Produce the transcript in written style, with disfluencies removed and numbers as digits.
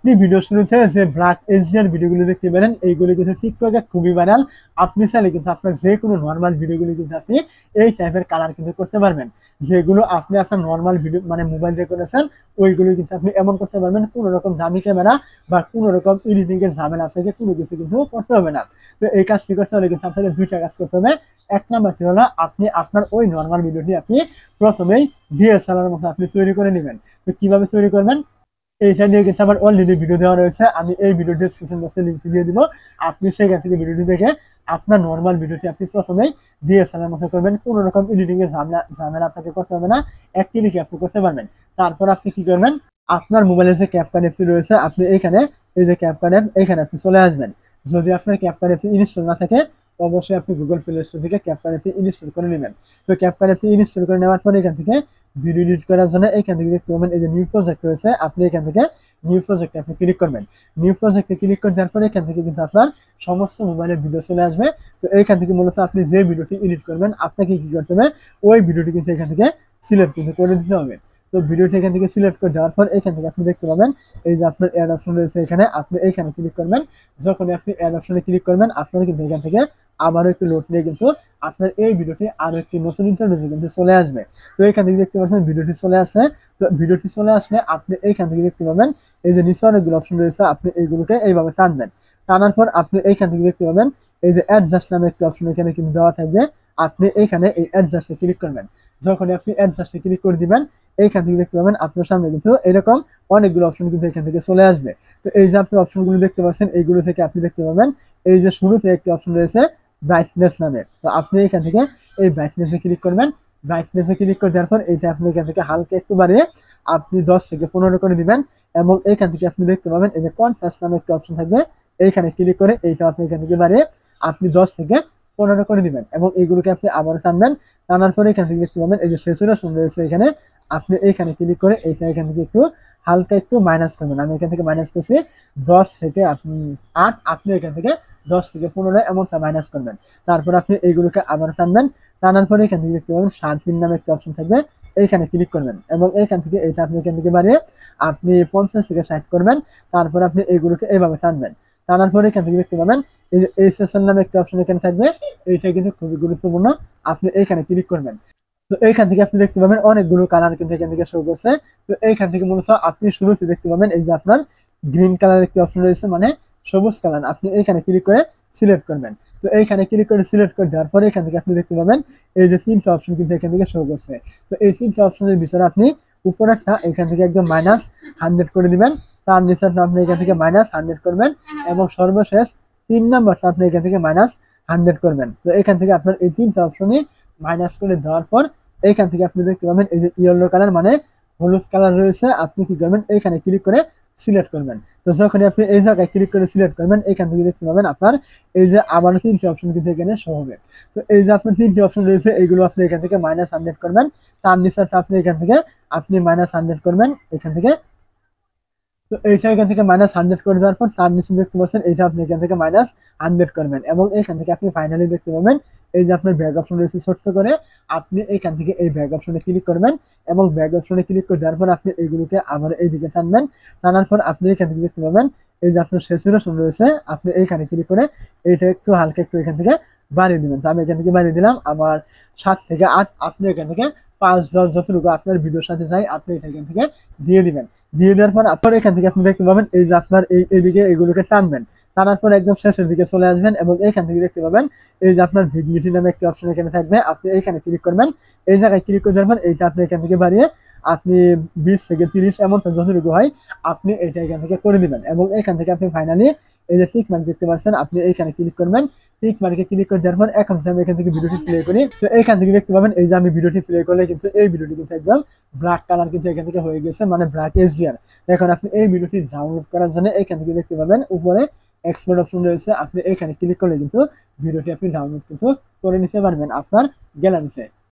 আপনি ভিডিও শুরুতে যে ব্ল্যাক এইচডিআর ভিডিওগুলো দেখতে পারেন এইগুলো কিন্তু টিকটকে খুবই ভাইরাল। আপনি চাইলে কিন্তু আপনার যে কোনো নর্মাল ভিডিওগুলো কিন্তু আপনি এই টাইপের কালার কিন্তু করতে পারবেন। যেগুলো আপনি আপনার নর্মাল ভিডিও মানে মোবাইল দিয়ে করেছেন ওইগুলো কিন্তু আপনি এমন করতে পারবেন, কোনো রকম দামি ক্যামেরা বা কোনো রকম এডিটিং এর ঝামেলা আপনাকে কোনো কিছু কিন্তু করতে হবে না। তো এই কাজটি করতে হলে কিন্তু আপনাকে দুইটা কাজ করতে হবে। এক নাম্বারটি হলো আপনি আপনার ওই নর্মাল ভিডিওটি আপনি প্রথমেই ডিএসএলআর মতো আপনি তৈরি করে নেবেন। তো কিভাবে তৈরি করবেন এইটা নিয়ে কিন্তু আমার অলরেডি ভিডিও দেওয়া রয়েছে, আমি এই ভিডিও ডিসক্রিপশন বক্সে লিঙ্ক দিয়ে দিব। আপনি সেখান থেকে ভিডিওটি দেখে আপনার নর্মাল ভিডিওটি আপনি প্রথমেই ডিএসএলআর মতো করবেন, কোনো রকম এডিটিং এর ঝামেলা আপনাকে করতে হবে না, এক ক্লিকে আপনি করতে পারবেন। তারপর আপনি কি করবেন, আপনার মোবাইলে যে ক্যাপকাট অ্যাপটি রয়েছে আপনি এইখানে এই যে ক্যাপকাট অ্যাপ এখানে আপনি চলে আসবেন। যদি আপনার ক্যাপকাট অ্যাপটি ইনস্টল না থাকে অবশ্যই আপনি গুগল প্লে স্টোর থেকে ক্যাপকাট অ্যাপটি ইনস্টল করে নেবেন। তো ক্যাপকাট অ্যাপটি ইনস্টল করে নেওয়ার পরে এখান থেকে ভিডিও এডিট করার জন্য এখান থেকে দেখতে পাবেন এই যে নিউ প্রজেক্ট রয়েছে, আপনি এখান থেকে নিউ প্রজেক্টে আপনি ক্লিক করবেন। নিউ প্রজেক্টে ক্লিক করে দেওয়ার পরে এখান থেকে কিন্তু আপনার সমস্ত মোবাইলের ভিডিও চলে আসবে। তো এইখান থেকে মূলত আপনি যে ভিডিওটি এডিট করবেন আপনাকে কি করতে হবে, ওই ভিডিওটি কিন্তু এখান থেকে সিলেক্ট কিন্তু করে দিতে হবে। তো ভিডিওটি এখান থেকে সিলেক্ট করে দেওয়ার পর এখান থেকে আপনি দেখতে পাবেন এই যে আপনার অ্যাড অপশন রয়েছে, এখানে আপনি এইখানে ক্লিক করবেন। যখন আপনি অ্যাড অপশনে ক্লিক করবেন আপনার কিন্তু এখান থেকে আবারও একটু লোড নিয়ে কিন্তু আপনার এই ভিডিওটি আরো একটি নতুন ইন্টারফেসে কিন্তু চলে আসবে। তো এখান থেকে দেখতে পাচ্ছেন ভিডিওটি চলে আসছে। তো ভিডিওটি চলে আসলে আপনি এইখান থেকে দেখতে পাবেন এই যে নিচে অনেকগুলো অপশন রয়েছে, আপনি এইগুলোকে এইভাবে টানবেন। টানার পর আপনি এইখান থেকে দেখতে পাবেন এই যে অ্যাডজাস্ট নামে একটি অপশন এখানে কিন্তু দেওয়া থাকবে, আপনি এইখানে এই অ্যাডজাস্টে ক্লিক করবেন। যখন আপনি অ্যাডজাস্টে ক্লিক করে দিবেন এইখান থেকে দেখতে পাবেন আপনার সামনে কিন্তু এরকম অনেকগুলো অপশন কিন্তু এখান থেকে চলে আসবে। তো এই যে আপনি অপশনগুলো দেখতে পাচ্ছেন এইগুলো থেকে আপনি দেখতে পাবেন এই যে শুরুতে একটি অপশন রয়েছে ব্রাইটনেস নামে। তো আপনি এখান থেকে এই ব্রাইটনেসে ক্লিক করবেন। ব্রাইটনেসে ক্লিক করে দেওয়ার পর এইটা আপনি এখান থেকে হালকা একটু বাড়িয়ে আপনি 10 থেকে 15 করে দিবেন। এবং এইখান থেকে আপনি দেখতে পাবেন এই যে কনট্রাস্ট নামে একটা অপশন থাকবে, এইখানে ক্লিক করে এইটা আপনি এখান থেকে বাড়িয়ে আপনি 10 থেকে 15 করে দিবেন এবং এইগুলোকে আপনি আবার টানবেন। টানার পরে এখান থেকে দেখতে পাবেন এই যে স্যাচুরেশন রয়েছে এখানে, আপনি এইখানে ক্লিক করে এইটা এখান থেকে একটু হালকা একটু মাইনাস করবেন। আমি এখান থেকে মাইনাস করছি 10 থেকে আপনি 8, আপনি এখান থেকে 10 থেকে 15 এমনটা মাইনাস করবেন। তারপর আপনি এইগুলোকে আবার টানবেন। টানার পরে এখান থেকে দেখতে পাবেন শার্পিন নামে একটা অপশন থাকবে, এইখানে ক্লিক করবেন এবং এইখান থেকে এইটা আপনি এখান থেকে বাড়িয়ে আপনি 50 থেকে 60 করবেন। তারপর আপনি এইগুলোকে এইভাবে টানবেন। টানার পরে এখান থেকে দেখতে পাবেন এই যে এসএসএল নামে একটা অপশন এখানে থাকবে, এইটা কিন্তু খুবই গুরুত্বপূর্ণ, আপনি এইখানে ক্লিক করবেন। তো এইখান থেকে আপনি দেখতে পাবেন অনেকগুলো কালার কিন্তু এখান থেকে শো করছে। তো এইখান থেকে মূলত আপনি শুরুতে দেখতে পাবেন এই যে আপনার গ্রিন কালার একটি অপশন রয়েছে মানে সবুজ কালার, আপনি এইখানে ক্লিক করে সিলেক্ট করবেন। তো এইখানে ক্লিক করে সিলেক্ট করে দেওয়ার পরে এখান থেকে আপনি দেখতে পাবেন এই যে 3টা অপশন কিন্তু এখান থেকে শো করছে। তো এই 3টা অপশনের ভিতরে আপনি উপরেরটা এখান থেকে একদম -100 করে দিবেন, তার নিচেরটা আপনি এখান থেকে -100 করবেন এবং সর্বশেষ 3 নাম্বারটা আপনি এখান থেকে -100 করবেন। তো এখান থেকে আপনার এই 3টা অপশনই মাইনাস করে দেওয়ার পর এইখান থেকে আপনি দেখতে পাবেন এই যে ইয়েলো কালার মানে হলুদ কালার রয়েছে, আপনি কি করবেন এইখানে ক্লিক করে সিলেক্ট করবেন। তো যখন আপনি এই জায়গায় ক্লিক করে সিলেক্ট করবেন এইখান থেকে দেখতে পাবেন আপনার এই যে আবার 3টি অপশন কিন্তু এখানে শো হবে। তো এই যে আপনার 3টি অপশন রয়েছে এইগুলো আপনি এখান থেকে -100 করবেন, তার নিচেরটা আপনি এখান থেকে আপনি -100 করবেন এখান থেকে। তো এইটা এখান থেকে -100 করে দেওয়ার পর তার নিচে দেখতে পাচ্ছেন এইটা আপনি এখান থেকে -100 করবেন এবং এখান থেকে আপনি ফাইনালি দেখতে পাবেন এই যে আপনার ব্যাক অপশন রয়েছে ছোট্ট করে, আপনি এইখান থেকে এই ব্যাক অপশনে ক্লিক করবেন এবং ব্যাক অপশনে ক্লিক করে দেওয়ার পর আপনি এইগুলোকে আবার এইদিকে টানবেন। টানার পর আপনি এখান থেকে দেখতে পাবেন এই যে আপনার স্যাচুরেশন রয়েছে, আপনি এইখানে ক্লিক করে এইটা একটু হালকা একটু এখান থেকে বাড়িয়ে দিবেন। তো আমি এখান থেকে বাড়িয়ে দিলাম আমার 7 থেকে 8, আপনি এখান থেকে 5, 10 যতটুকু আপনার ভিডিওর সাথে চাই আপনি এখান থেকে দিয়ে দিবেন। দিয়ে দেওয়ার পর আপনার এখান থেকে আপনি দেখতে পাবেন এই যে আপনার এইদিকে এগুলোকে টানবেন, টানার পর একদম শেষের দিকে চলে আসবেন এবং এখান থেকে দেখতে পাবেন এই যে আপনার ভিগনিটি নামে একটি অপশন এখানে থাকবে, আপনি এইখানে ক্লিক করবেন। এই জায়গায় ক্লিক করে দেওয়ার পর এইটা আপনি এখান থেকে বাড়িয়ে আপনি 20 থেকে 30 এমনটা যতটুকু হয় আপনি এইটা এখান থেকে করে দিবেন এবং এখান থেকে আপনি ফাইনালি এই যে টিক মার্ক দেখতে পাচ্ছেন, আপনি এইখানে ক্লিক করবেন। টিক মার্কে ক্লিক করে দেওয়ার পর এখন আমি এখান থেকে ভিডিওটি প্লে করি। তো এইখান থেকে দেখতে পাবেন এই যে আমি ভিডিওটি প্লে করলে কিন্তু এই ভিডিওটি কিন্তু একদম ব্ল্যাক কালার কিন্তু এখান থেকে হয়ে গেছে মানে ব্ল্যাক এইচডিআর। এখন আপনি এই ভিডিওটি ডাউনলোড করার জন্য এখান থেকে দেখতে পাবেন উপরে এক্সপোর্ট অপশন রয়েছে, আপনি এখানে ক্লিক করলে কিন্তু ভিডিওটি আপনি ডাউনলোড কিন্তু করে নিতে পারবেন আপনার গ্যালারিতে।